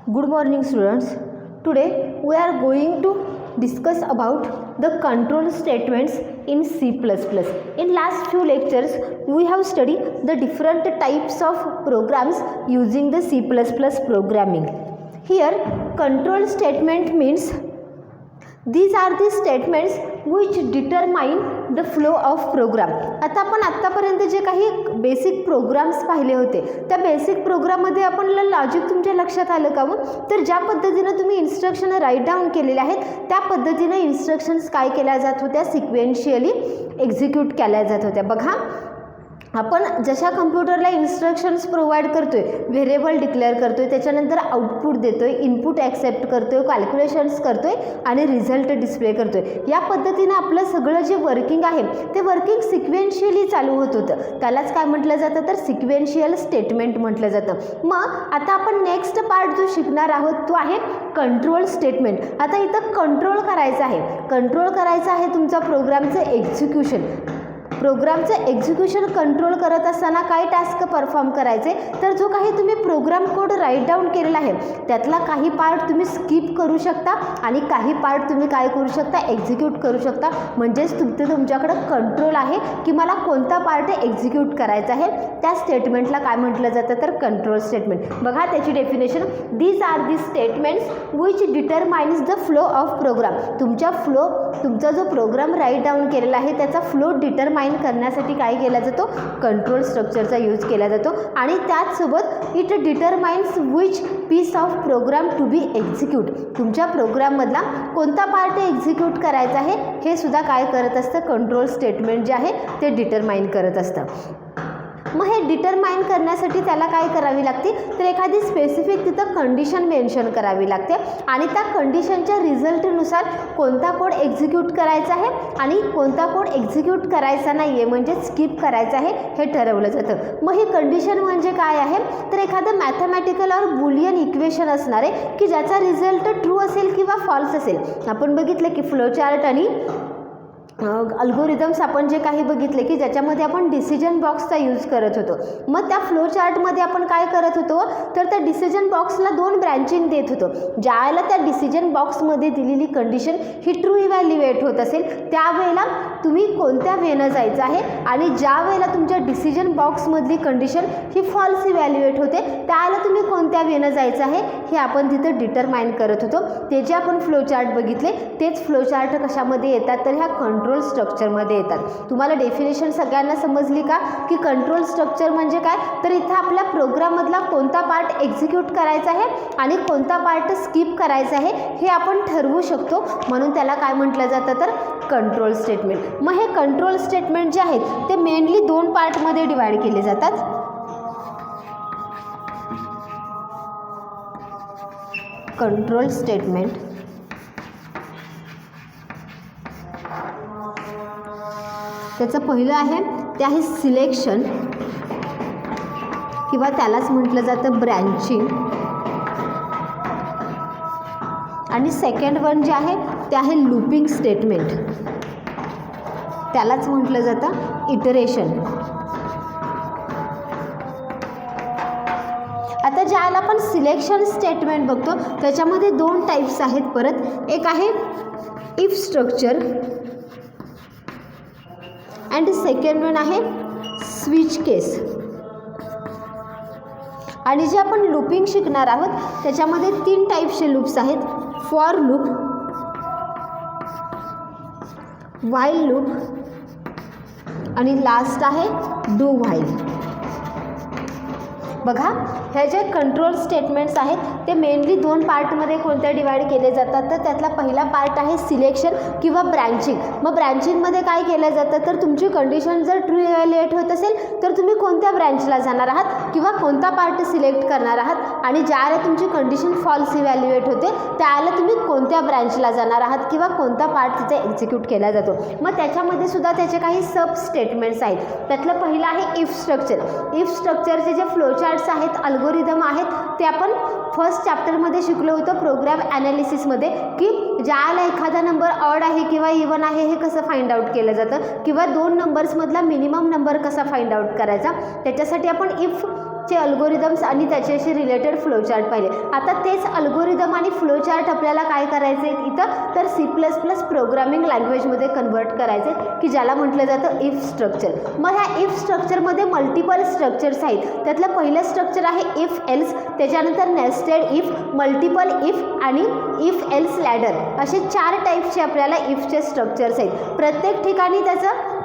Good morning students. Today we are going to discuss about the control statements in C++. In last few lectures we have studied the different types of programs using the C++ programming. Here control statement means these are the statements which determine the flow of program. आता आपण आत्तापर्यंत जे काही basic programs पाहिले होते त्या basic प्रोग्राममध्ये आपण लॉजिक तुमच्या लक्षात आलं का? तर ज्या पद्धतीने तुम्ही इन्स्ट्रक्शन राईट डाऊन केलेले आहेत त्या पद्धतीने इन्स्ट्रक्शन्स काय केल्या जात होत्या, सिक्वेन्शियली एक्झिक्यूट केल्या जात होत्या. बघा आपण जशा कम्प्युटरला इन्स्ट्रक्शन्स प्रोव्हाइड करतोय, व्हेरिएबल डिक्लेअर करतोय, त्याच्यानंतर आउटपुट देतोय, इनपुट ॲक्सेप्ट करतोय, कॅल्क्युलेशन्स करतोय आणि रिझल्ट डिस्प्ले करतोय. या पद्धतीने आपलं सगळं जे वर्किंग आहे ते वर्किंग सिक्वेन्शियली चालू होत होतं. त्यालाच काय म्हटलं जातं तर सिक्वेन्शियल स्टेटमेंट म्हटलं जातं. मग आता आपण नेक्स्ट पार्ट जो शिकणार आहोत तो आहे कंट्रोल स्टेटमेंट. आता इथं कंट्रोल करायचं आहे तुमचा प्रोग्रामचं एक्झिक्युशन. प्रोग्रामचं एक्झिक्युशन कंट्रोल करत असताना काय टास्क परफॉर्म करायचे तर जो काही तुम्ही प्रोग्राम कोड राईट डाऊन केलेला आहे त्यातला काही पार्ट तुम्ही स्किप करू शकता आणि काही पार्ट तुम्ही काय करू शकता, एक्झिक्यूट करू शकता. म्हणजेच तुमच्याकडं कंट्रोल आहे की मला कोणता पार्ट एक्झिक्यूट करायचा आहे. त्या स्टेटमेंटला काय म्हटलं जातं तर कंट्रोल स्टेटमेंट. बघा त्याची definition, these are the statements which determines the flow of program. तुमचा जो प्रोग्राम राईट डाऊन केलेला आहे त्याचा फ्लो डिटरमाइन करण्यासाठी काय केला जातो, कंट्रोल स्ट्रक्चरचा यूज केला जातो. आणि त्याचसोबत it determines which piece of program to be execute. तुमच्या प्रोग्राममधला कोणता पार्ट एक्झिक्यूट करायचा आहे हे सुद्धा काय करत असतं, कंट्रोल स्टेटमेंट जे आहे ते डिटरमाइन करत असतं. मग हे डिटरमाइन करण्यासाठी त्याला काय करावी लागते तर एखादी स्पेसिफिक तिथं कंडिशन मेन्शन करावी लागते आणि त्या कंडिशनच्या रिझल्टनुसार कोणता कोड एक्झिक्यूट करायचा आहे आणि कोणता कोड एक्झिक्यूट करायचा नाही आहे म्हणजे स्किप करायचा आहे हे ठरवलं जातं. मग ही कंडिशन म्हणजे काय आहे तर एखादं मॅथमॅटिकल और बुलियन इक्वेशन असणार आहे की ज्याचा रिझल्ट ट्रू असेल किंवा फॉल्स असेल. आपण बघितलं की फ्लोचार्ट आणि अल्गोरिदम्स आपण जे काही बघितले की ज्याच्यामध्ये आपण डिसिजन बॉक्सचा यूज करत होतो. मग त्या फ्लो चार्टमध्ये आपण काय करत होतो तर त्या डिसिजन बॉक्सला 2 ब्रँचिंग देत होतो. ज्यावेळेला त्या डिसिजन बॉक्समध्ये दिलेली कंडिशन ही ट्रू इव्हॅल्युएट होत असेल त्यावेळेला तुम्ही कोणत्या वेनं जायचं आहे आणि ज्या वेळेला तुमच्या डिसिजन बॉक्समधली कंडिशन ही फॉल्स इव्हॅल्युएट होते त्यावेळेला तुम्ही कोणत्या वेनं जायचं आहे हे आपण तिथं डिटरमाइन करत होतो. ते जे आपण फ्लो चार्ट बघितले तेच फ्लो चार्ट कशामध्ये येतात तर ह्या कंट्रोल स्ट्रक्चरमध्ये येतात. तुम्हाला डेफिनेशन सगळ्यांना समजली का की कंट्रोल स्ट्रक्चर म्हणजे काय तर इथं आपल्या प्रोग्राममधला कोणता पार्ट एक्झिक्यूट करायचा आहे आणि कोणता पार्ट स्किप करायचा आहे हे आपण ठरवू शकतो. म्हणून त्याला काय म्हटलं जातं तर कंट्रोल स्टेटमेंट. मग हे कंट्रोल स्टेटमेंट जे आहेत ते मेनली 2 पार्टमध्ये डिवाइड केले जातात. कंट्रोल स्टेटमेंट त्याचं पहिलं आहे ते आहे सिलेक्शन किंवा त्यालाच म्हटलं जातं ब्रँचिंग. आणि सेकंड वन जे आहे ते आहे लूपिंग स्टेटमेंट, त्यालाच म्हटलं जातं इटरेशन. आता ज्याला आपण सिलेक्शन स्टेटमेंट बघतो त्याच्यामध्ये 2 टाईप्स आहेत. परत एक आहे if structure and second one आहे स्विच केस. आणि जे आपण लूपिंग शिकणार आहोत त्याच्यामध्ये 3 टाईपचे लूप्स आहेत, फॉर लूप, व्हाईल लूप आणि लास्ट आहे डू व्हाईल. बघा हे जे कंट्रोल स्टेटमेंट्स आहेत ते मेनली 2 पार्टमध्ये कोणत्या डिवाइड केले जातात तर त्यातला पहिला पार्ट आहे सिलेक्शन किंवा ब्रँचिंग. मग ब्रँचिंगमध्ये काय केलं जातं तर तुमची कंडिशन जर ट्रू इव्हॅल्युएट होत असेल तर तुम्ही कोणत्या ब्रँचला जाणार आहात किंवा कोणता पार्ट सिलेक्ट करणार आहात आणि ज्यावेळेला तुमची कंडिशन फॉल्स इव्हॅल्युएट होते त्यावेळेला तुम्ही कोणत्या ब्रँचला जाणार आहात किंवा कोणता पार्ट तिथे एक्झिक्यूट केला जातो. मग त्याच्यामध्ये सुद्धा त्याचे काही सब स्टेटमेंट्स आहेत. त्यातलं पहिलं आहे इफ स्ट्रक्चर. इफ स्ट्रक्चरचे जे फ्लोचार्ट्स आहेत, अल्गोरिदम आहेत ते आपण फर्स्ट चॅप्टरमध्ये शिकलो होतो प्रोग्राम ॲनालिसिसमध्ये की ज्याला एखादा नंबर ऑड आहे किंवा इवन आहे हे कसं फाइंड आउट केलं जातं किंवा 2 नंबर्समधला मिनिमम नंबर कसा फाइंड आउट करायचा. त्याच्यासाठी आपण इफ चे अल्गोरिदम्स आणि त्याच्याशी रिलेटेड फ्लोचार्ट पाहिले. आता तेच अल्गोरिदम आणि फ्लोचार्ट आपल्याला काय करायचे इथं, तर C++ प्रोग्रामिंग लँग्वेजमध्ये कन्वर्ट करायचे की ज्याला म्हटलं जातं इफ स्ट्रक्चर. मग ह्या इफ स्ट्रक्चरमध्ये मल्टिपल स्ट्रक्चर्स आहेत. त्यातलं पहिलं स्ट्रक्चर आहे इफ एल्स, त्याच्यानंतर नेस्टेड इफ, मल्टिपल इफ आणि इफ एल्स लॅडर, असे 4 टाईपचे आपल्याला इफचे स्ट्रक्चर्स आहेत. प्रत्येक ठिकाणी त्याचं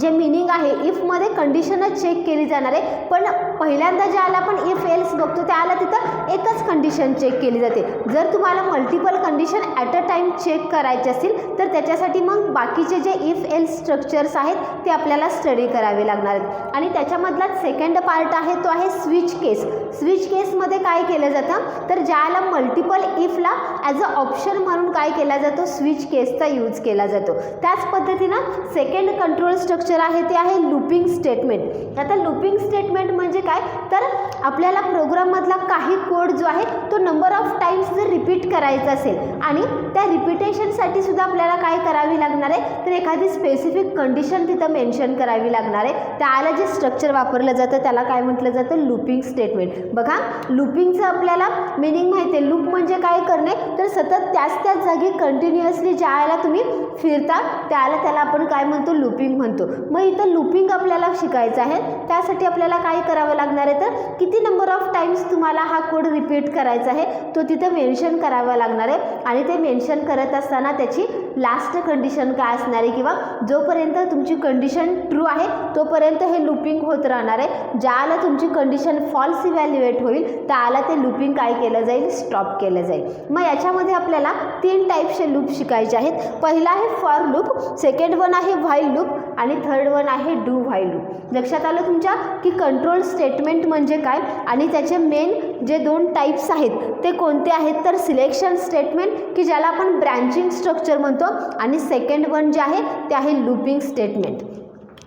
जे मिनिंग आहे, इफमध्ये कंडिशनच चेक केली जाणार आहे, पण पहिल्यांदा ज्याला आपण इफ एल्स बघतो त्याला तिथं एकच कंडिशन चेक केली जाते. जर तुम्हाला multiple condition at a time check करायचे असतील तर त्याच्यासाठी मग बाकीचे जे इफ एल्स स्ट्रक्चर्स आहेत ते आपल्याला स्टडी करावे लागणार आहेत. आणि त्याच्यामधला सेकंड पार्ट आहे तो आहे स्विच केस. स्विच केसमध्ये काय केलं जातं, तर ज्याला मल्टिपल इफला ॲज अ ऑप्शन म्हणून काय केला जातो, स्विच केसचा यूज केला जातो. त्याच पद्धतीनं सेकंड कंट्रोल स्ट्रक्चर आहे ते आहे लूपिंग स्टेटमेंट. आता लूपिंग स्टेटमेंट म्हणजे काय, तर आपल्याला प्रोग्राममधला काही कोड जो आहे तो नंबर ऑफ टाइम्स जर रिपीट करायचा असेल आणि त्या रिपिटेशनसाठी सुद्धा आपल्याला काय करावी लागणार आहे, तर एखादी स्पेसिफिक कंडिशन तिथं मेन्शन करावी लागणार आहे. त्याला जे स्ट्रक्चर वापरलं जातं त्याला काय म्हटलं जातं, लूपिंग स्टेटमेंट. बघा लूपिंगचं आपल्याला मिनिंग माहिती आहे. लूप म्हणजे काय करणे, तर सतत त्याच जागी कंटिन्युअसली ज्याला तुम्ही फिरता त्याला आपण काय म्हणतो, लूपिंग म्हणतो. मग इथं लूपिंग आपल्याला शिकायचं आहे. त्यासाठी आपल्याला काय करावं लागणार आहे, तर किती नंबर ऑफ टाइम्स तुम्हाला हा कोड रिपीट करायचा आहे तो तिथं मेन्शन करावा लागणार आहे. आणि ते मेन्शन करत असताना त्याची लास्ट कंडिशन काय असणार आहे, किंवा जोपर्यंत तुमची कंडिशन ट्रू आहे तोपर्यंत हे लूपिंग होत राहणार आहे. ज्याला तुमची कंडिशन फॉल्स इव्हॅल्युएट होईल त्याला ते लूपिंग काय केलं जाईल, स्टॉप केलं जाईल. मग याच्यामध्ये आपल्याला 3 टाईपचे लूप शिकायचे आहेत. पहिला आहे फॉर लूप, सेकंड वन आहे व्हाईल लूप आणि थर्ड वन आहे डू व्हाईल लूप. लक्षात आलं तुमच्या की कंट्रोल स्टेटमेंट म्हणजे काय आणि त्याचे मेन जे 2 टाईप्स आहेत ते कोणते आहेत, तर सिलेक्शन स्टेटमेंट की ज्याला आपण ब्रँचिंग स्ट्रक्चर म्हणतो आणि सेकंड वन जे आहे ते आहे लूपिंग स्टेटमेंट.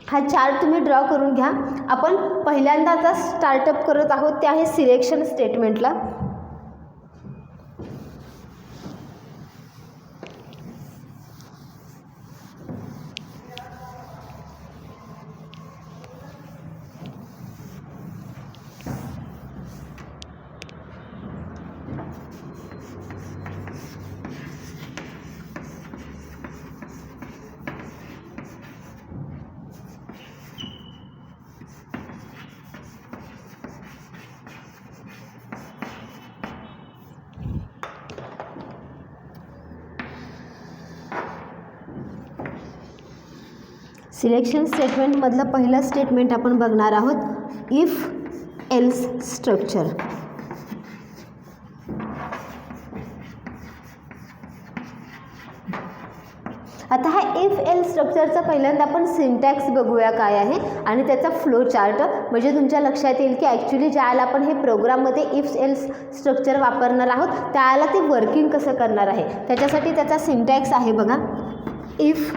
हा चार्ट तुम्ही ड्रॉ करून घ्या. आपण पहिल्यांदा आता स्टार्टअप करत आहोत ते आहे सिलेक्शन स्टेटमेंटला. सिलेक्शन स्टेटमेंटमधलं पहिलं स्टेटमेंट आपण बघणार आहोत, इफ एल्स स्ट्रक्चर. आता हा इफ एल स्ट्रक्चरचा पहिल्यांदा आपण सिंटॅक्स बघूया काय आहे आणि त्याचा फ्लो चार्ट, म्हणजे तुमच्या लक्षात येईल की ॲक्च्युली ज्याला आपण हे प्रोग्राममध्ये इफ एल स्ट्रक्चर वापरणार आहोत त्याला ते वर्किंग कसं करणार आहे. त्याच्यासाठी त्याचा सिंटॅक्स आहे बघा, if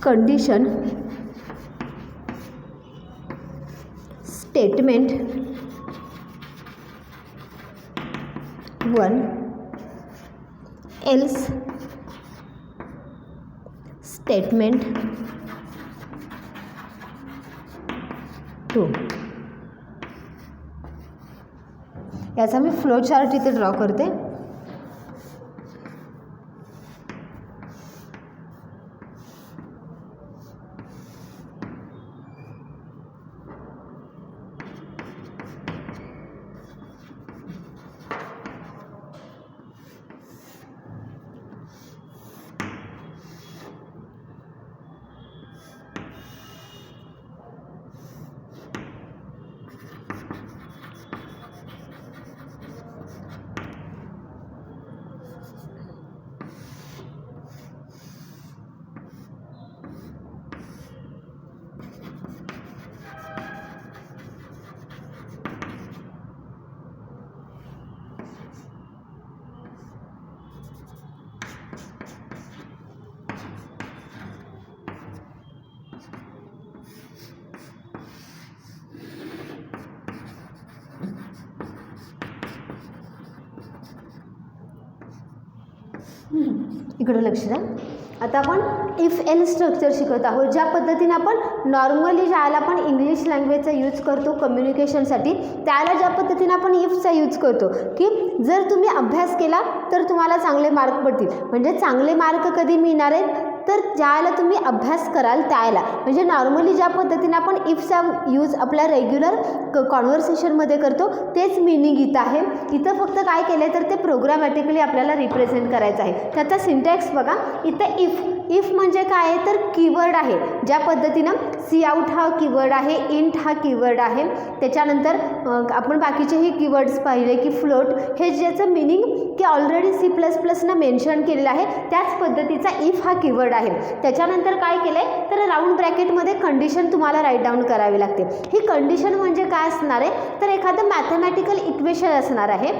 condition statement 1 else statement 2. याचा मी फ्लो चार्ट इथे ड्रॉ करते. इकडे लक्ष द्या. आता आपण इफ एल स्ट्रक्चर शिकत आहोत, ज्या पद्धतीने आपण नॉर्मली ज्याला आपण इंग्लिश लँग्वेजचा यूज करतो कम्युनिकेशनसाठी, त्याला ज्या पद्धतीने आपण इफचा यूज करतो की जर तुम्ही अभ्यास केला तर तुम्हाला चांगले मार्क पडतील. म्हणजे चांगले मार्क कधी मिळणार आहेत तर ज्याला तुम्ही अभ्यास कराल त्याला. म्हणजे नॉर्मली ज्या पद्धतीने आपण इफचा यूज आपल्या रेग्युलर कॉन्व्हर्सेशनमध्ये करतो तेच मिनिंग इथं आहे. इथं फक्त काय केलं आहे तर ते प्रोग्रामॅटिकली आपल्याला रिप्रेझेंट करायचं आहे. त्याचा सिंटॅक्स बघा. इथं इफ म्हणजे काय आहे तर कीवर्ड आहे. ज्या पद्धतीनं सी आउट हा कीवर्ड आहे, इंट हा कीवर्ड आहे. त्याच्यानंतर आपण बाकीचेही कीवर्ड्स पाहिले की फ्लोट, हे ज्याचं मिनिंग की ऑलरेडी C++नं मेन्शन केलेलं आहे त्याच पद्धतीचा इफ हा कीवर्ड आहे. त्याच्यानंतर काय केलं आहे तर राऊंड ब्रॅकेटमध्ये कंडिशन तुम्हाला राईट डाऊन करावी लागते. ही कंडिशन म्हणजे काय असणार आहे तर एखादं मॅथमॅटिकल इक्वेशन असणार आहे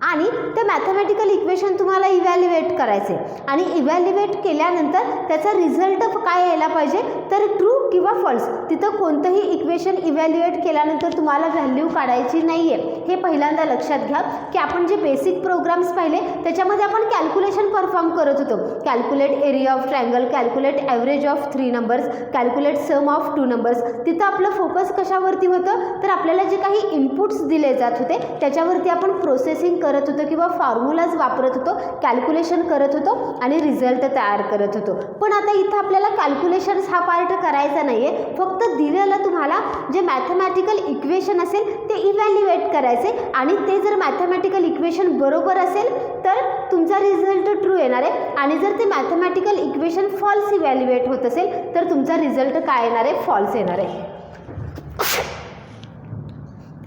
आणि ते मॅथमॅटिकल इक्वेशन तुम्हाला इव्हॅल्युएट करायचे आणि इव्हॅल्युएट केल्यानंतर त्याचा रिझल्ट काय यायला पाहिजे तर ट्रू किंवा फॉल्स. तिथं कोणतंही इक्वेशन इव्हॅल्युएट केल्यानंतर तुम्हाला व्हॅल्यू काढायची नाही आहे. हे पहिल्यांदा लक्षात घ्या की आपण जे बेसिक प्रोग्राम्स पाहिले त्याच्यामध्ये आपण कॅल्क्युलेशन परफॉर्म करत होतो. Calculate area of triangle, calculate average of 3 numbers, calculate sum of 2 numbers. तिथं आपलं फोकस कशावरती होतं तर आपल्याला जे काही इनपुट्स दिले जात होते त्याच्यावरती आपण प्रोसेसिंग करत होतो किंवा फॉर्म्युलाज वापरत होतो, कॅल्क्युलेशन करत होतो आणि रिझल्ट तयार करत होतो. पण आता इथं आपल्याला कॅल्क्युलेशन्स हा पार्ट करायचा नाही आहे. फक्त दिलेलं तुम्हाला जे मॅथमॅटिकल इक्वेशन असेल ते इव्हॅल्युएट करायचे आणि ते जर मॅथमॅटिकल इक्वेशन बरोबर असेल तर तुमचा रिझल्ट ट्रू येणार आहे आणि जर ते मॅथमॅटिकल इक्वेशन फॉल्स इव्हॅल्युएट होत असेल तर तुमचा रिझल्ट काय येणार आहे फॉल्स येणार आहे.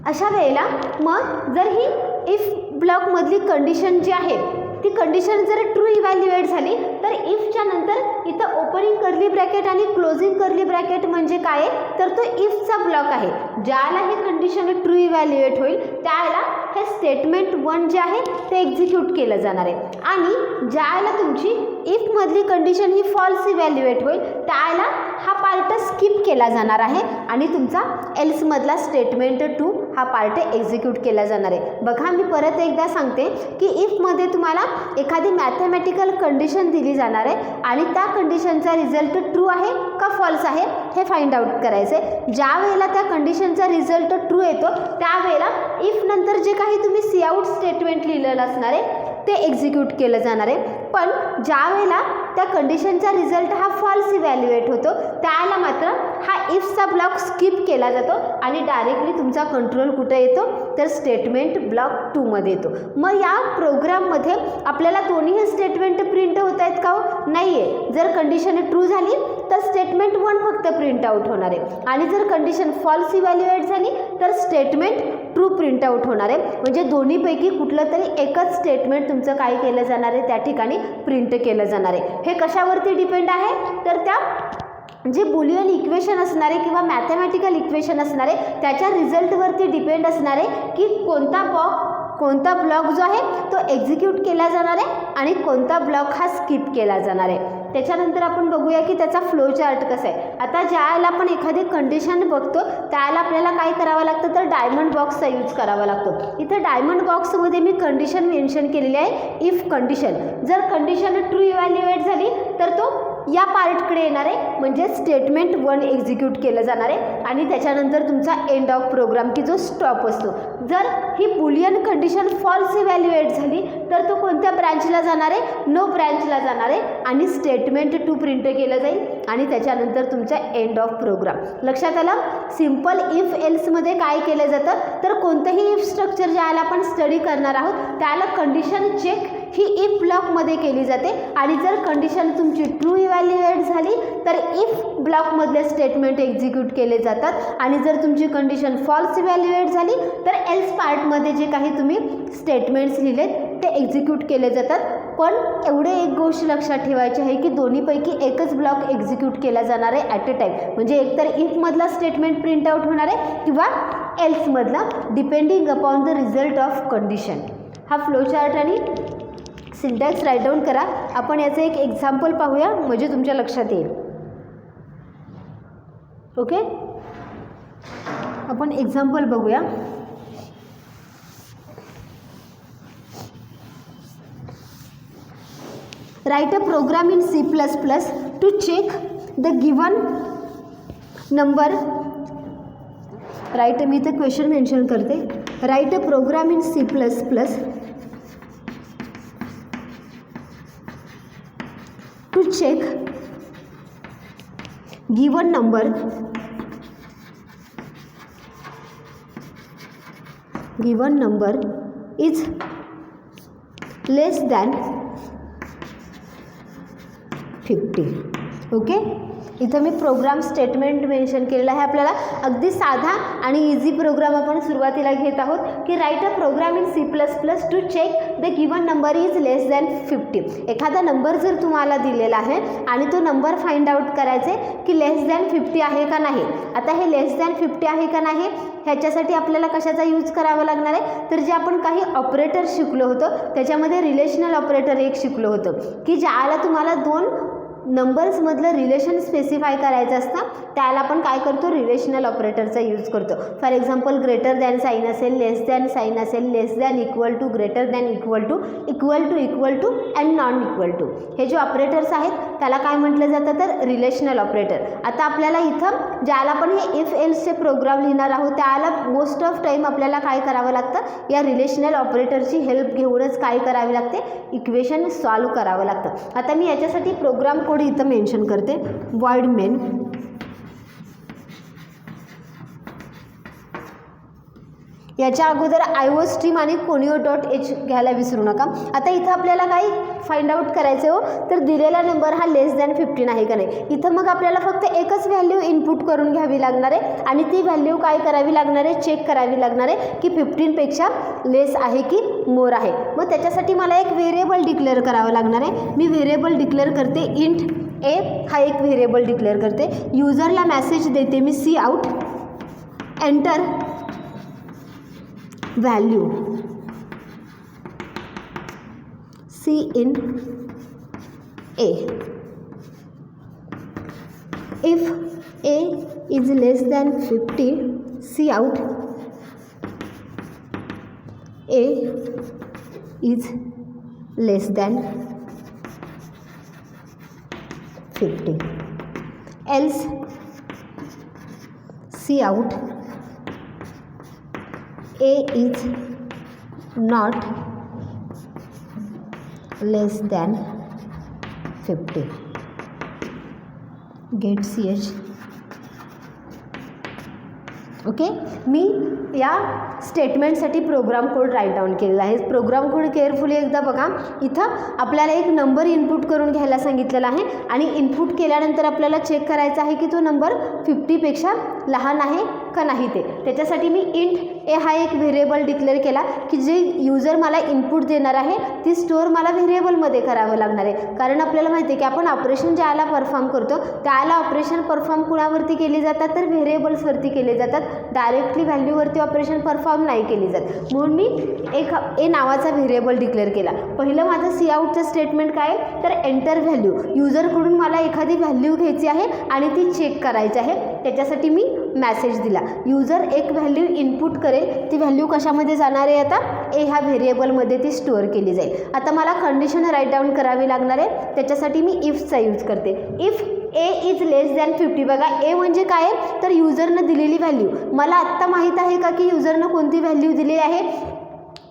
अशा वेळेला मग जर ही इफ ब्लॉकमधली कंडिशन जी आहे ती कंडिशन जर ट्रू इव्हॅल्युएट झाली तर इफच्या नंतर इथं ओपनिंग कर्ली ब्रॅकेट आणि क्लोजिंग कर्ली ब्रॅकेट म्हणजे काय तर तो इफचा ब्लॉक आहे. ज्याला हे कंडिशन ट्रू इव्हॅल्युएट होईल त्याला हे स्टेटमेंट 1 जे आहे ते एक्झिक्यूट केलं जाणार आहे आणि ज्याला तुमची इफमधली कंडिशन ही फॉल्स इव्हॅल्युएट होईल त्याला हा पार्ट स्किप केला जाणार आहे आणि तुमचा एल्समधला स्टेटमेंट 2 हा पार्ट एक्झिक्यूट केला जाणार आहे. बघा मी परत एकदा सांगते की इफमध्ये तुम्हाला एखादी मॅथमॅटिकल कंडिशन दिली जाणार आहे आणि त्या कंडिशनचा रिझल्ट ट्रू आहे का फॉल्स आहे हे फाइंड आउट करायचं आहे. ज्या वेळेला त्या कंडिशनचा रिझल्ट ट्रू येतो त्यावेळेला इफ नंतर जे काही तुम्ही सी आउट स्टेटमेंट लिहिलेलं असणार आहे ते एक्झिक्यूट केलं जाणार आहे. पण ज्या वेळेला त्या कंडिशनचा रिझल्ट हा फॉल्स इव्हॅल्युएट होतो त्याला मात्र हा इफचा ब्लॉक स्किप केला जातो आणि डायरेक्टली तुमचा कंट्रोल कुठे येतो तर स्टेटमेंट ब्लॉक 2 मध्ये येतो. मग या प्रोग्राममध्ये आपल्याला दोन्ही स्टेटमेंट प्रिंट होत आहेत का नाही आहे. जर कंडिशन ट्रू झाली तर स्टेटमेंट 1 फक्त प्रिंट आउट होणार आहे आणि जर कंडिशन फॉल्स इव्हॅल्युएट झाली तर स्टेटमेंट ट्रू प्रिंट आउट होणार आहे. म्हणजे दोन्हीपैकी कुठलं तरी एकच स्टेटमेंट तुमचं काय केलं जाणार आहे त्या ठिकाणी प्रिंट केलं जाणार आहे. हे कशावरती डिपेंड आहे तर त्या जे बुलियन इक्वेशन असणारे किंवा मॅथमॅटिकल इक्वेशन असणारे त्याच्या रिझल्टवरती डिपेंड असणार आहे की कोणता ब्लॉक जो आहे तो एक्झिक्यूट केला जाणार आहे आणि कोणता ब्लॉक हा स्किप केला जाणार आहे. त्याच्यानंतर आपण बघूया की त्याचा फ्लो चार्ट कसा आहे. आता ज्यावेळेला आपण एखादी कंडिशन बघतो त्यावेळेला आपल्याला काय करावं लागतं तर डायमंड बॉक्सचा यूज करावा लागतो. इथं डायमंड बॉक्समध्ये मी कंडिशन मेन्शन केलेली आहे इफ कंडिशन. जर कंडिशन ट्रू इव्हॅल्युएट झाली तर तो या पार्टकडे येणार आहे म्हणजे स्टेटमेंट 1 एक्झिक्यूट केलं जाणार आहे आणि त्याच्यानंतर तुमचा एंड ऑफ प्रोग्राम की जो स्टॉप असतो. जर ही बुलियन कंडिशन फॉल्स इव्हॅल्युएट झाली तर तो कोणत्या ब्रँचला जाणार आहे नो ब्रँचला जाणार आहे आणि स्टेटमेंट 2 प्रिंट केलं जाईल आणि त्याच्यानंतर तुमचा एंड ऑफ प्रोग्राम. लक्षात आलं. सिम्पल इफ एल्समध्ये काय केलं जातं तर कोणतंही इफ स्ट्रक्चर ज्याला आपण स्टडी करणार आहोत त्याला कंडिशन चेक ही इफ ब्लॉकमध्ये केली जाते आणि जर कंडिशन तुमची ट्रू इव्हॅल्युएट झाली तर इफ ब्लॉकमधले स्टेटमेंट एक्झिक्यूट केले जातात आणि जर तुमची कंडिशन फॉल्स इव्हॅल्युएट झाली तर एल्स पार्टमध्ये जे काही तुम्ही स्टेटमेंट्स लिहिलेत ते एक्झिक्यूट केले जातात. पण एवढे एक गोष्ट लक्षात ठेवायची आहे की दोन्हीपैकी एकच ब्लॉक एक्झिक्यूट केला जाणार आहे ॲट अ टाईम. म्हणजे एकतर इफमधला स्टेटमेंट प्रिंट आउट होणार आहे किंवा एल्समधला depending upon the result of condition. हा फ्लो चार्ट आणि सिंटॅक्स राईट डाऊन करा. आपण याचं एक एक्झाम्पल पाहूया म्हणजे तुमच्या लक्षात येईल. ओके आपण एक्झाम्पल बघूया. Write a program in C++ to check the given number. Right, मी इथे क्वेश्चन मेन्शन करते. Write a program in C++ to check given number is less than 50. Okay, इथं मी प्रोग्राम स्टेटमेंट मेन्शन केलेलं आहे. आपल्याला अगदी साधा आणि इझी प्रोग्राम आपण सुरुवातीला घेत आहोत की write a program in C++ to check the given number is less than 50. एखादा नंबर जर तुम्हाला दिलेला आहे आणि तो नंबर फाइंड आउट करायचे की लेस दॅन 50 आहे का नाही. आता हे लेस दॅन 50 आहे का नाही ह्याच्यासाठी आपल्याला कशाचा यूज करावा लागणार आहे, तर जे आपण काही ऑपरेटर शिकलो होतो त्याच्यामध्ये रिलेशनल ऑपरेटर एक शिकलो होतं की ज्याला तुम्हाला दोन नंबर्समधलं रिलेशन स्पेसिफाय करायचं असतं त्याला आपण काय करतो, रिलेशनल ऑपरेटरचा यूज करतो. For example greater than sign असेल, लेस दॅन साईन असेल, less than equal to, greater than equal to, equal to equal to and non equal to, हे जे ऑपरेटर्स आहेत त्याला काय म्हटलं जातं तर रिलेशनल ऑपरेटर. आता आपल्याला इथं ज्याला आपण हे इफ एल्सचे प्रोग्राम लिहिणार आहोत त्याला मोस्ट ऑफ टाईम आपल्याला काय करावं लागतं, या रिलेशनल ऑपरेटरची हेल्प घेऊनच काय करावी लागते, इक्वेशन सॉल्व करावं लागतं. आता मी याच्यासाठी प्रोग्राम कोड इथं मेन्शन करते. void main याच्या अगोदर IO स्ट्रीम आणि conio.h घ्यायला विसरू नका. आता इथं आपल्याला काय फाइंड आउट करायचं हो, तर दिलेला नंबर हा लेस दॅन 15 आहे का नाही. इथं मग आपल्याला फक्त एकच व्हॅल्यू इनपुट करून घ्यावी लागणार आहे आणि ती व्हॅल्यू काय करावी लागणार आहे, चेक करावी लागणार आहे की 15पेक्षा लेस आहे की मोर आहे. मग त्याच्यासाठी मला एक व्हेरिएबल डिक्लेअर करावं लागणार आहे. मी व्हेरिएबल डिक्लेअर करते इंट ए हा एक व्हेरिएबल डिक्लेअर करते. युजरला मेसेज देते मी c out enter value c in a. If a is less than 50 c out A is less than 50 else see out a is not less than 50 get ch. Okay, मी या स्टेटमेंटसाठी program code right down केलेला आहे. Program code carefully एकदा बघा. इथं आपल्याला एक number input करून घ्यायला सांगितलेला आहे आणि इनपुट केल्यानंतर आपल्याला चेक करायचा आहे की तो नंबर 50पेक्षा लहान आहे का नाही ते. त्याच्यासाठी मी इंट ए हा एक व्हेरिएबल डिक्लेअर केला की जे युजर मला इनपुट देणार आहे ती स्टोअर मला व्हेरिएबलमध्ये करावं लागणार आहे. कारण आपल्याला माहिती आहे की आपण ऑपरेशन ज्याला परफॉर्म करतो त्याला ऑपरेशन परफॉर्म कुणावरती केली जातात, तर व्हेरिएबल्सवरती केले जातात. डायरेक्टली व्हॅल्यूवरती ऑपरेशन परफॉर्म नाही केली जात. म्हणून मी एक ए नावाचा व्हेरिएबल डिक्लेअर केला. पहिलं माझं सी आउटचं स्टेटमेंट काय, तर एंटर व्हॅल्यू. युजरकडून मला एखादी व्हॅल्यू घ्यायची आहे आणि ती चेक करायची आहे. त्याच्यासाठी मी मेसेज दिला. युजर एक व्हॅल्यू इनपुट करेल, ती व्हॅल्यू कशामध्ये जाणार आहे, आता ए ह्या व्हेरिएबलमध्ये ती स्टोअर केली जाईल. आता मला कंडिशन राईट डाऊन करावी लागणार आहे. त्याच्यासाठी मी इफचा यूज करते. If a is less than 50. बघा ए म्हणजे काय आहे, तर युजरनं दिलेली व्हॅल्यू. मला आत्ता माहीत आहे का की युजरनं कोणती व्हॅल्यू दिली आहे,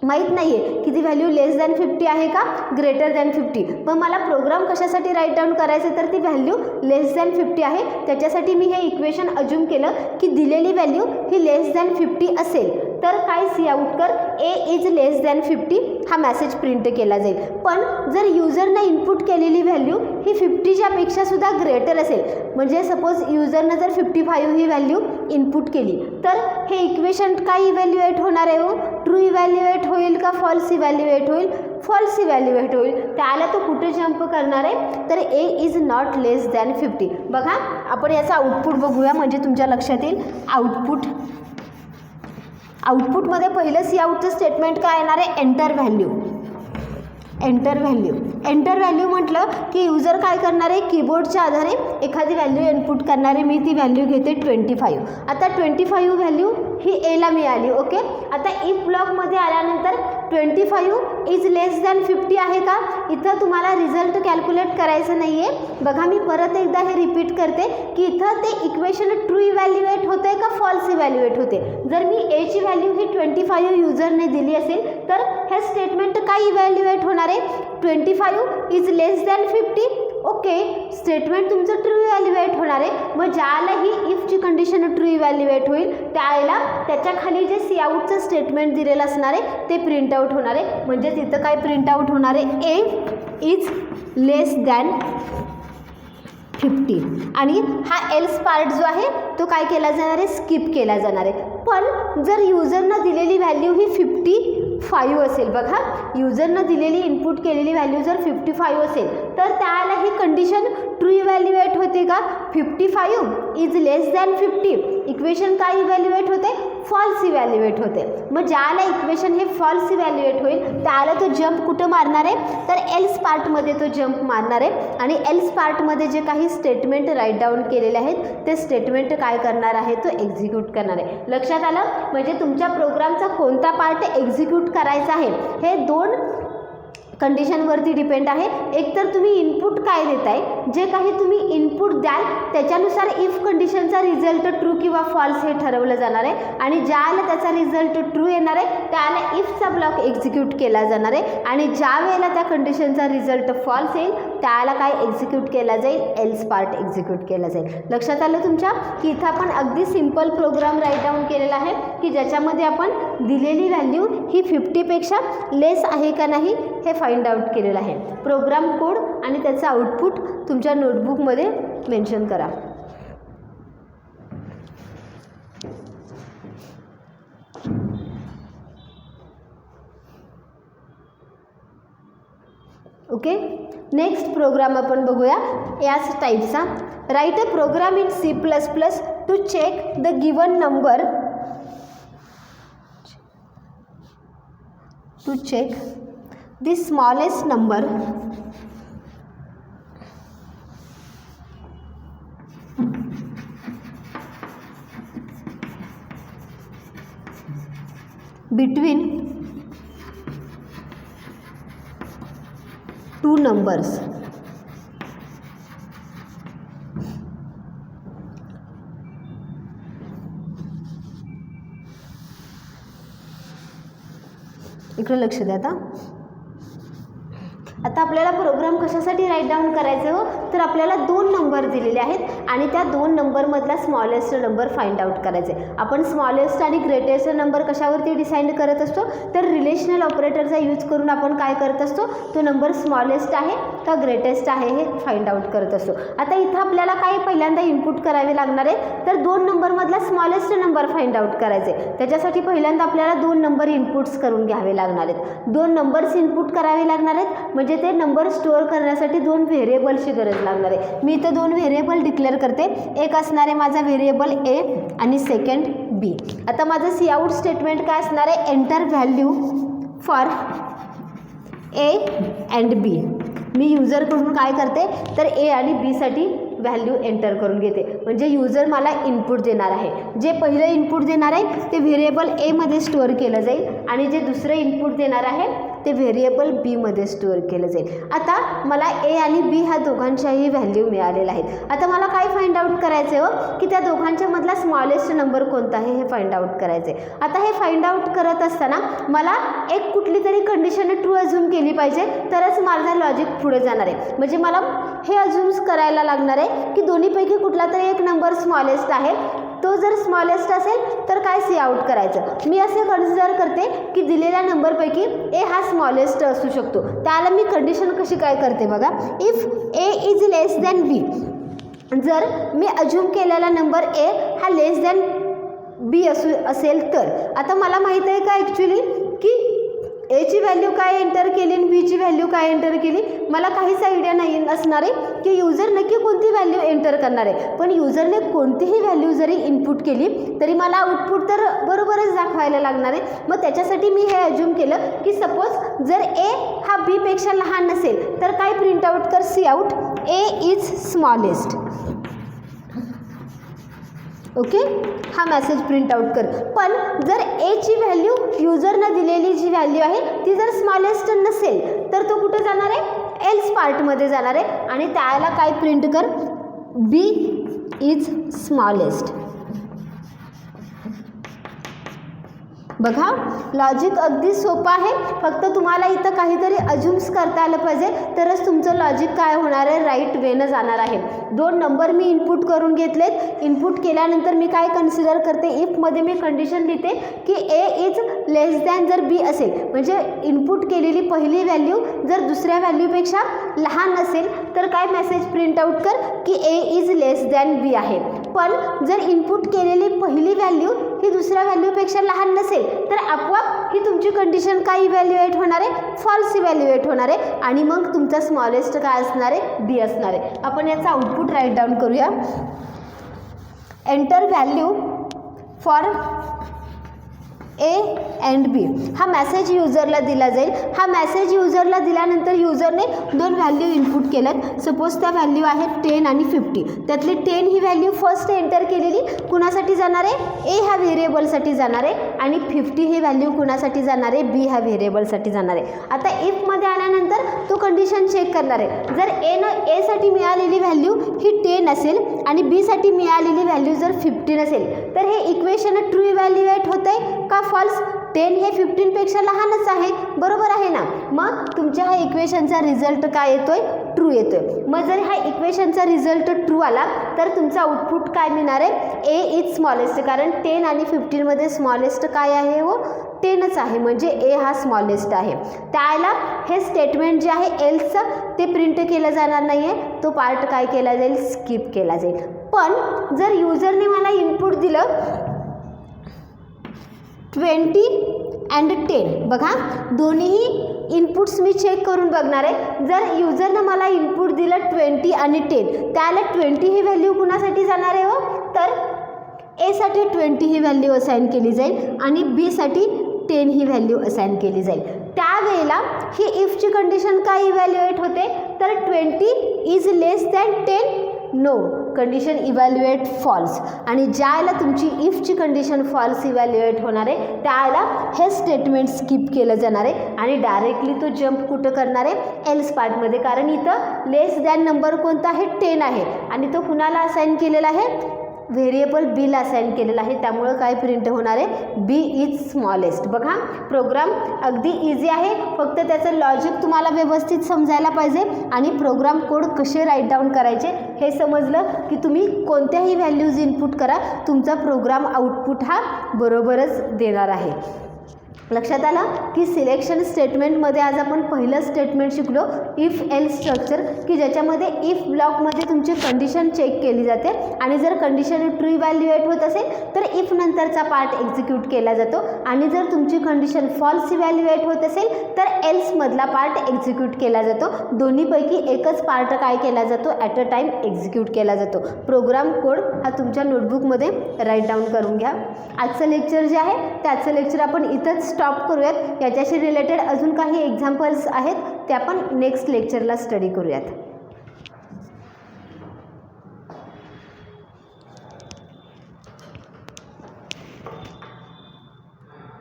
माहीत नाही आहे की ती व्हॅल्यू लेस दॅन 50 आहे का ग्रेटर दॅन 50. मग मला प्रोग्राम कशासाठी राईट डाऊन करायचं, तर ती व्हॅल्यू लेस दॅन 50 आहे. त्याच्यासाठी मी हे इक्वेशन अज्यूम केलं की दिलेली व्हॅल्यू ही लेस दॅन 50 असेल तर काय सी आउट कर ए इज लेस दॅन 50 हा मेसेज प्रिंट केला जाईल. पण जर युजरनं इनपुट केलेली व्हॅल्यू ही 50च्या पेक्षा सुद्धा ग्रेटर असेल, म्हणजे सपोज युजरनं जर 55 ही व्हॅल्यू इनपुट केली तर हे इक्वेशन काय इव्हॅल्युएट होणार आहे हो, ट्रू इव्हॅल्युएट होईल का फॉल्स इव्हॅल्युएट होईल, फॉल्स इव्हॅल्युएट होईल. त्याला तो कुठे जंप करणार आहे, तर ए इज नॉट लेस दॅन 50. बघा आपण याचा आउटपुट बघूया म्हणजे तुमच्या लक्षात येईल. आउटपुटमध्ये पहिलं सी आउटचं स्टेटमेंट काय येणार आहे, एंटर व्हॅल्यू. एंटर व्हॅल्यू म्हटलं की युजर काय करणार आहे, कीबोर्डच्या आधारे एखादी व्हॅल्यू इनपुट करणार आहे. मी ती व्हॅल्यू घेते 25. आता 25 व्हॅल्यू ही एला मिळाली. ओके, आता इफ ब्लॉकमध्ये आल्यानंतर 25 इज लेस दॅन 50 आहे का? इथं तुम्हाला रिझल्ट कॅल्क्युलेट करायचं नाही आहे. बघा मी परत एकदा हे रिपीट करते की इथं ते इक्वेशन ट्रू इव्हॅल्युएट होते का फॉल्स इव्हॅल्युएट होते. जर मी एची व्हॅल्यू ही 25 युजरने दिली असेल तर हे स्टेटमेंट काय इव्हॅल्युएट होणार आहे? 25 is less than 50. Okay, statement तुमचं ट्रू इव्हॅल्युएट होणार आहे. मग ज्याला ही इफची कंडिशन ट्रू इव्हॅल्युएट होईल त्यावेळेला त्याच्या खाली जे सी आउटचं स्टेटमेंट दिलेलं असणार आहे ते प्रिंट आउट होणार आहे. म्हणजे तिथं काय प्रिंट आउट होणार आहे? ए इज लेस दॅन 50 आणि हा एल्स पार्ट जो आहे तो काय केला जाणार आहे? स्किप केला जाणार आहे. पण जर युजरनं दिलेली व्हॅल्यू ही 55 असेल, बघा युजरनं दिलेली इनपुट केलेली व्हॅल्यू जर 55 असेल तर त्याला ही कंडिशन ट्रू इव्हॅल्युएट होते का? 55 इज लेस दॅन 50 इक्वेशन काय इव्हॅल्युएट होते? फॉल्स इव्हॅल्युएट होते. मग ज्याला इक्वेशन हे फॉल्स इव्हॅल्युएट होईल त्याला तो जंप कुठं मारणार आहे? तर एल्स पार्टमध्ये तो जंप मारणार आहे. आणि एल्स पार्टमध्ये जे काही स्टेटमेंट राईट डाऊन केलेले आहेत ते स्टेटमेंट काय करणार आहे? तो एक्झिक्यूट करणार आहे. लक्षात आलं? म्हणजे तुमच्या प्रोग्रामचा कोणता पार्ट एक्झिक्यूट करायचा आहे हे दोन कंडिशनवरती डिपेंड आहे. एक तर तुम्ही इनपुट काय देताय, जे काही तुम्ही इनपुट द्याल त्याच्यानुसार इफ कंडिशनचा रिझल्ट ट्रू किंवा फॉल्स हे ठरवलं जाणार आहे. आणि ज्याला त्याचा रिझल्ट ट्रू येणार आहे त्याला इफचा ब्लॉक एक्झिक्यूट केला जाणार आहे. आणि ज्या वेळेला त्या कंडिशनचा रिझल्ट फॉल्स येईल त्याला काय एक्झिक्यूट केला जाईल? एल्स पार्ट एक्झिक्यूट केला जाईल. लक्षात आलं तुमच्या? की इथं आपण अगदी सिम्पल प्रोग्राम राईट डाऊन केलेला आहे की ज्याच्यामध्ये आपण दिलेली व्हॅल्यू ही 50पेक्षा लेस आहे का नाही हे फाइंड आउट केलेलं आहे. प्रोग्राम कोड आणि त्याचं आउटपुट तुमच्या नोटबुकमध्ये मेन्शन करा. ओके, नेक्स्ट प्रोग्राम आपण बघूया याच टाईपचा. Write a program in C++ to check the given number to check the smallest number between two numbers. इकडे लक्ष द्या. आता आपल्याला प्रोग्राम कशासाठी राईट डाऊन करायचं हो? तर आपल्याला दोन नंबर दिलेले आहेत आणि त्या दोन नंबरमधला स्मॉलेस्ट नंबर फाइंड आउट करायचे. आपण स्मॉलेस्ट आणि ग्रेटेस्ट नंबर कशावरती डिसाईड करत असतो? तर रिलेशनल ऑपरेटरचा यूज करून आपण काय करत असतो? तो नंबर स्मॉलेस्ट आहे का ग्रेटेस्ट आहे हे फाइंड आउट करत असतो. आता इथं आपल्याला काय पहिल्यांदा इनपुट करावे लागणार आहे? तर दोन नंबरमधला स्मॉलेस्ट नंबर फाइंड आउट करायचे. त्याच्यासाठी पहिल्यांदा आपल्याला दोन नंबर इनपुट्स करून घ्यावे लागणार आहेत. दोन नंबर्स इनपुट करावे लागणार आहेत म्हणजे ते नंबर स्टोअर करण्यासाठी दोन व्हेरिएबलची गरज लागणार आहे. मी इथं दोन व्हेरिएबल डिक्लेअर करते. एक असणार आहे माझा व्हेरिएबल ए आणि सेकंड बी. आता माझं सी आउट स्टेटमेंट काय असणार आहे? Enter value for a and b. मी युजरकडून काय करते? तर ए आणि बीसाठी व्हॅल्यू एंटर करून घेते. म्हणजे युजर मला इनपुट देणार आहे. जे पहिलं इनपुट देणार आहे ते व्हेरिएबल एमध्ये स्टोअर केलं जाईल आणि जे दुसरं इनपुट देणार आहे ते व्हेरिएबल बीमध्ये स्टोअर केलं जाईल. आता मला ए आणि बी ह्या दोघांच्याही व्हॅल्यू मिळालेल्या आहेत. आता मला काय फाइंड आउट करायचं आहे हो? की त्या दोघांच्या मधला स्मॉलेस्ट नंबर कोणता आहे हे फाइंड आउट करायचं आहे. आता हे फाइंड आउट करत असताना मला एक कुठली तरी कंडिशन ट्रू अज्यूम केली पाहिजे तरच माझा लॉजिक पुढे जाणार आहे. म्हणजे मला हे अज्यूम्स करायला लागणार आहे की दोन्हीपैकी कुठला तरी एक नंबर स्मॉलेस्ट आहे. तो जर स्मॉलेस्ट असेल तर काय सी आउट करायचं? मी असे कन्सिडर करते की दिलेल्या नंबरपैकी ए हा स्मॉलेस्ट असू शकतो. त्याला मी कंडिशन कशी काय करते बघा. If a is less than b, जर मी अज्यूम केलेला नंबर ए हा लेस दॅन बी असेल तर आता मला माहीत आहे का ॲक्च्युली की एची व्हॅल्यू काय एंटर केली आणि बीची व्हॅल्यू काय एंटर केली? मला काहीच आयडिया नाही असणार आहे की युजर नक्की कोणती व्हॅल्यू एंटर करणार आहे. पण युजरने कोणतीही व्हॅल्यू जरी इनपुट केली तरी मला आउटपुट तर बरोबरच दाखवायला लागणार आहे. मग त्याच्यासाठी मी हे अज्यूम केलं की सपोज जर ए हा बीपेक्षा लहान नसेल तर काय प्रिंट आउट कर? C out A is smallest. Okay, हा मेसेज प्रिंट आउट कर. पण जर एची व्हॅल्यू युजरनं दिलेली जी व्हॅल्यू आहे ती जर स्मॉलेस्ट नसेल तर तो कुठं जाणार आहे, एल्स पार्टमध्ये जाणार आहे आणि त्याला काय प्रिंट कर, बी इज स्मॉलेस्ट. बघा लॉजिक अगदी सोपं आहे, फक्त तुम्हाला इथं काहीतरी अज्युम्स करता आलं पाहिजे तरच तुमचं लॉजिक काय होणार आहे, राईट वेनं जाणार आहे. 2 नंबर मी इनपुट करून घेतलेत. इनपुट केल्यानंतर मी काय कन्सिडर करते, इफमध्ये मी कंडिशन लिहिते की ए इज लेस दॅन जर बी असेल, म्हणजे इनपुट केलेली पहिली व्हॅल्यू जर दुसऱ्या व्हॅल्यूपेक्षा लहान असेल तर काय मेसेज प्रिंट आउट कर की ए इज लेस दॅन बी आहे. पण जर इनपुट केलेली पहिली व्हॅल्यू ही दुसऱ्या व्हॅल्यूपेक्षा लहान नसेल तर आपोआप ही तुमची कंडिशन काय इव्हॅल्युएट होणार आहे, फॉल्स इव्हॅल्युएट होणार आहे आणि मग तुमचा स्मॉलेस्ट काय असणार आहे, बी असणार आहे. आपण याचा आउटपुट राईट डाऊन करूया. Enter value for a and b. हा मेसेज युजरला दिला जाईल. हा मेसेज युजरला दिल्यानंतर युजरने 2 व्हॅल्यू इनपुट केल्यात. सपोज त्या व्हॅल्यू आहेत 10 आणि 50. त्यातली 10 ही व्हॅल्यू फर्स्ट एंटर केलेली कुणासाठी जाणार आहे, ए ह्या व्हेरिएबलसाठी जाणार आहे आणि 50 ही व्हॅल्यू कुणासाठी जाणार आहे, बी ह्या व्हेरिएबलसाठी जाणार आहे. आता इफमध्ये आल्यानंतर तो कंडिशन चेक करणार आहे. जर एसाठी मिळालेली व्हॅल्यू ही 10 असेल आणि बीसाठी मिळालेली व्हॅल्यू जर 15 असेल तर हे इक्वेशन ट्रू इव्हॅल्युएट होत आहे का फॉल्स. 10 हे 15पेक्षा लहानच आहे, बरोबर आहे ना. मग तुमच्या ह्या इक्वेशनचा रिझल्ट काय येतोय, ट्रू येतोय. मग जर ह्या इक्वेशनचा रिझल्ट ट्रू आला तर तुमचा आउटपुट काय मिळणार आहे, ए इज स्मॉलेस्ट. कारण 10 आणि 15मध्ये स्मॉलेस्ट काय आहे, हो 10च आहे, म्हणजे ए हा स्मॉलेस्ट आहे. त्याला हे स्टेटमेंट जे आहे एल्सचं ते प्रिंट केलं जाणार नाही आहे, तो पार्ट काय केला जाईल, स्किप केला जाईल. पण जर युजरने मला इनपुट दिलं 20 अँड 10, बघा दोन्हीही इनपुट्स मी चेक करून बघणार आहे. जर युजरनं मला इनपुट दिलं 20 आणि 10, त्याला 20 ही व्हॅल्यू कुणासाठी जाणार आहे, हो तर एसाठी 20 ही व्हॅल्यू असाइन केली जाईल आणि बीसाठी 10 ही व्हॅल्यू असाइन केली जाईल. त्यावेळेला ही इफची कंडिशन काय इव्हॅल्युएट होते तर 20 is less than 10, no, condition evaluate false. आणि ज्याला तुमची इफची कंडिशन फॉल्स इव्हॅल्युएट होणार आहे त्याला हे स्टेटमेंट स्किप केलं जाणार आहे आणि डायरेक्टली तो जंप कुठं करणार आहे, एल्स पार्टमध्ये. कारण इथं लेस दॅन नंबर कोणता आहे, 10 आहे आणि तो कुणाला असाइन केलेला आहे, व्हेरिएबल बीला असाइन केलेला आहे. त्यामुळं काय प्रिंट होणार आहे, बी इज स्मॉलेस्ट. बघा प्रोग्राम अगदी इझी आहे, फक्त त्याचं लॉजिक तुम्हाला व्यवस्थित समजायला पाहिजे आणि प्रोग्राम कोड कसे राईट डाऊन करायचे हे समजलं की तुम्ही कोणत्याही व्हॅल्यूज इनपुट करा, तुमचा प्रोग्राम आउटपुट हा बरोबरच देणार आहे. लक्षात आलं की सिलेक्शन स्टेटमेंटमध्ये आज आपण पहिलं स्टेटमेंट शिकलो, इफ एल्स स्ट्रक्चर, की ज्याच्यामध्ये इफ ब्लॉकमध्ये तुमची कंडिशन चेक केली जाते आणि जर कंडिशन ट्रू इव्हॅल्युएट होत असेल तर इफ नंतरचा पार्ट एक्झिक्यूट केला जातो आणि जर तुमची कंडिशन फॉल्स इव्हॅल्युएट होत असेल तर एल्समधला पार्ट एक्झिक्यूट केला जातो. दोन्हीपैकी एकच पार्ट काय केला जातो, ॲट अ टाईम एक्झिक्यूट केला जातो. प्रोग्राम कोड हा तुमच्या नोटबुकमध्ये राईट डाऊन करून घ्या. आजचं लेक्चर जे आहे त्याचं लेक्चर आपण इथंच स्टॉप करूयात. याच्याशी रिलेटेड अजून काही एक्झाम्पल्स आहेत ते आपण नेक्स्ट लेक्चरला स्टडी करूयात.